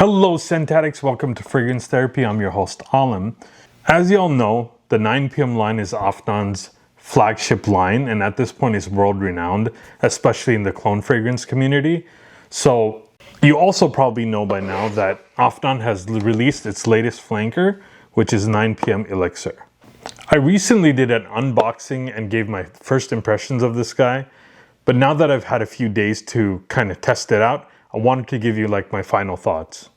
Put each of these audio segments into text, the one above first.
Hello Scentatics, welcome to Fragrance Therapy. I'm your host Alim. As you all know, the 9 PM line is Afnan's flagship line, and at this point is world renowned, especially in the cologne fragrance community. So you also probably know by now that Afnan has released its latest flanker, which is 9 PM Elixir. I recently did an unboxing and gave my first impressions of this guy, but now that I've had a few days to kind of test it out, I wanted to give you like my final thoughts.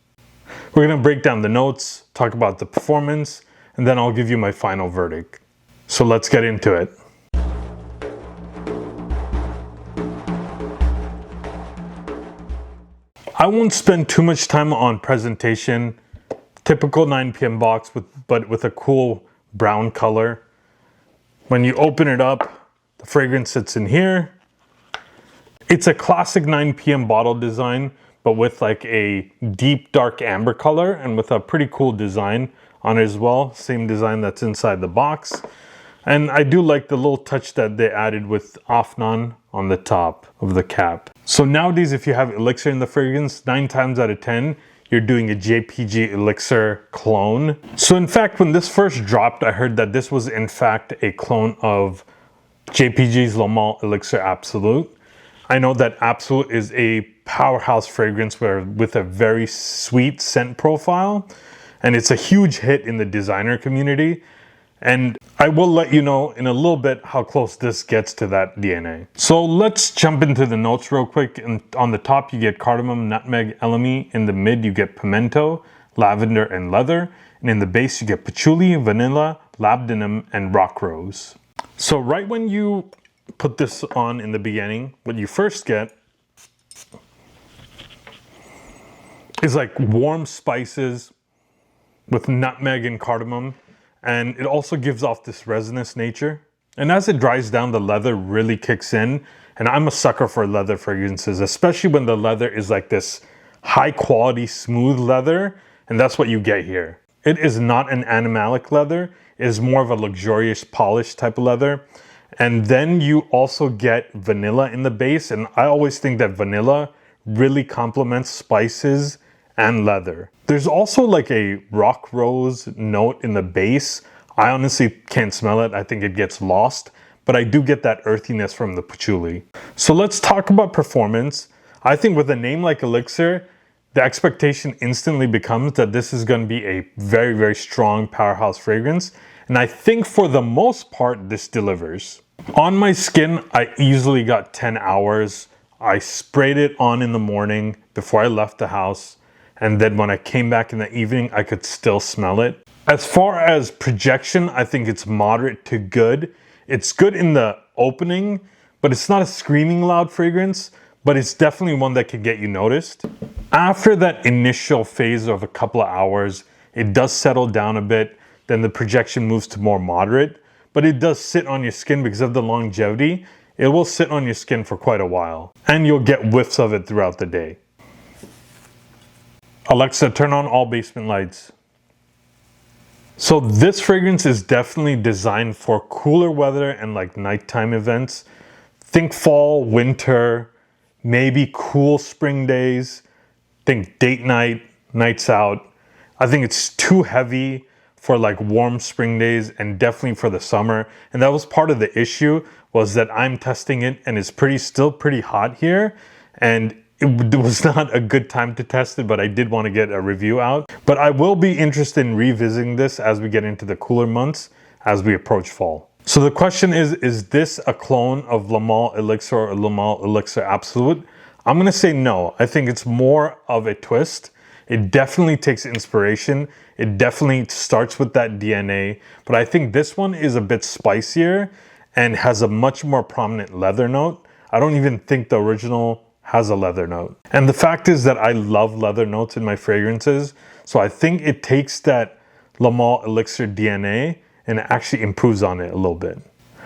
We're going to break down the notes, talk about the performance, and then I'll give you my final verdict. So let's get into it. I won't spend too much time on presentation. Typical 9 PM box, but with a cool brown color. When you open it up, the fragrance sits in here. It's a classic 9 PM bottle design, but with like a deep dark amber color and with a pretty cool design on it as well. Same design that's inside the box. And I do like the little touch that they added with Afnan on the top of the cap. So nowadays, if you have Elixir in the fragrance, 9 times out of 10, you're doing a JPG Elixir clone. So in fact, when this first dropped, I heard that this was in fact a clone of JPG's Le Male Elixir Absolute. I know that Absolute is a powerhouse fragrance with a very sweet scent profile, and it's a huge hit in the designer community. And I will let you know in a little bit how close this gets to that DNA. So let's jump into the notes real quick. And on the top, you get cardamom, nutmeg, elemi. In the mid, you get pimento, lavender, and leather. And in the base, you get patchouli, vanilla, labdanum, and rock rose. So right when you put this on in the beginning, what you first get is like warm spices with nutmeg and cardamom, and it also gives off this resinous nature. And as it dries down, the leather really kicks in, and I'm a sucker for leather fragrances, especially when the leather is like this high quality smooth leather, and that's what you get here. It is not an animalic leather, it is more of a luxurious polished type of leather. And then you also get vanilla in the base, and I always think that vanilla really complements spices and leather. There's also like a rock rose note in the base. I honestly can't smell it. I think it gets lost, but I do get that earthiness from the patchouli. So let's talk about performance. I think with a name like Elixir, the expectation instantly becomes that this is going to be a very, very strong powerhouse fragrance. And I think for the most part, this delivers. On my skin, I easily got 10 hours. I sprayed it on in the morning before I left the house. And then when I came back in the evening, I could still smell it. As far as projection, I think it's moderate to good. It's good in the opening, but it's not a screaming loud fragrance, but it's definitely one that can get you noticed. After that initial phase of a couple of hours, it does settle down a bit. Then the projection moves to more moderate, but it does sit on your skin because of the longevity. It will sit on your skin for quite a while, and you'll get whiffs of it throughout the day. Alexa, turn on all basement lights. So this fragrance is definitely designed for cooler weather and like nighttime events. Think fall, winter, maybe cool spring days. Think date night, nights out. I think it's too heavy for like warm spring days and definitely for the summer. And that was part of the issue, was that I'm testing it and it's still pretty hot here. And it was not a good time to test it, but I did want to get a review out. But I will be interested in revisiting this as we get into the cooler months, as we approach fall. So the question is this a clone of Le Male Elixir or Le Male Elixir Absolute? I'm going to say no. I think it's more of a twist. It definitely takes inspiration. It definitely starts with that DNA, but I think this one is a bit spicier and has a much more prominent leather note. I don't even think the original has a leather note. And the fact is that I love leather notes in my fragrances, so I think it takes that Le Male Elixir DNA and it actually improves on it a little bit.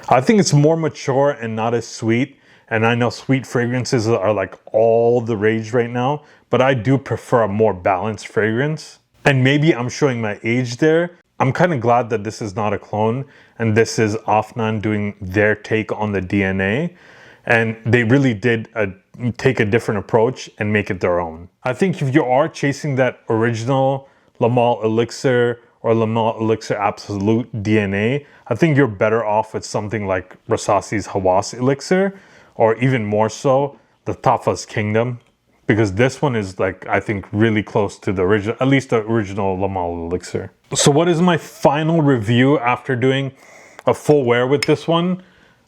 I think it's more mature and not as sweet. And I know sweet fragrances are like all the rage right now, but I do prefer a more balanced fragrance. And maybe I'm showing my age there. I'm kind of glad that this is not a clone and this is Afnan doing their take on the DNA. and they really did take a different approach and make it their own. I think if you are chasing that original Le Male Elixir or Le Male Elixir Absolute DNA, I think you're better off with something like Rasasi's Hawass Elixir, or even more so, the Tafa's Kingdom, because this one is like, I think, really close to the original, at least the original Le Male Elixir. So what is my final review after doing a full wear with this one?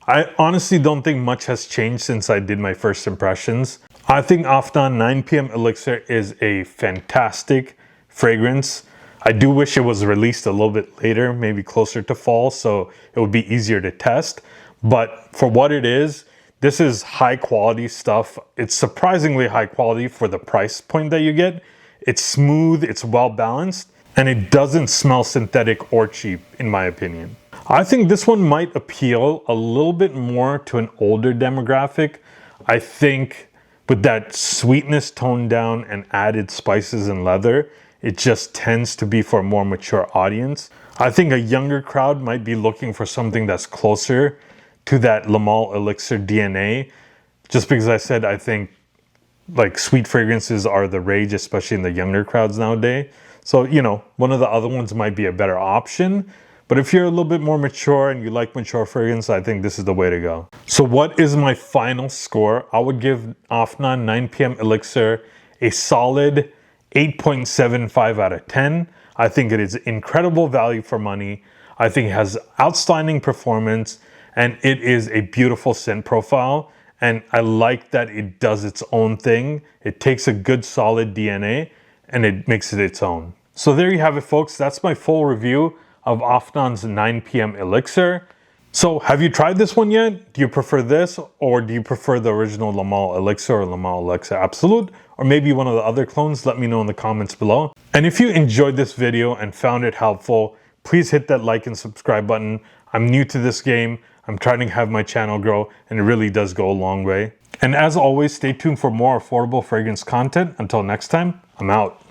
I honestly don't think much has changed since I did my first impressions. I think Afnan 9 PM Elixir is a fantastic fragrance. I do wish it was released a little bit later, maybe closer to fall, so it would be easier to test. But for what it is, this is high quality stuff. It's surprisingly high quality for the price point that you get. It's smooth, it's well balanced, and it doesn't smell synthetic or cheap, in my opinion. I think this one might appeal a little bit more to an older demographic. I think with that sweetness toned down and added spices and leather, it just tends to be for a more mature audience. I think a younger crowd might be looking for something that's closer to that Le Male Elixir DNA. Just because I said I think like sweet fragrances are the rage, especially in the younger crowds nowadays. So, you know, one of the other ones might be a better option. But if you're a little bit more mature and you like mature fragrance, I think this is the way to go. So what is my final score? I would give Afnan 9 PM Elixir a solid 8.75 out of 10. I think it is incredible value for money. I think it has outstanding performance, and it is a beautiful scent profile. And I like that it does its own thing. It takes a good solid DNA and it makes it its own. So there you have it, folks. That's my full review of Afnan's 9 PM Elixir. So have you tried this one yet? Do you prefer this, or do you prefer the original Le Male Elixir or Le Male Elixir Absolute, or maybe one of the other clones? Let me know in the comments below. And if you enjoyed this video and found it helpful, please hit that like and subscribe button. I'm new to this game. I'm trying to have my channel grow, and it really does go a long way. And as always, stay tuned for more affordable fragrance content. Until next time, I'm out.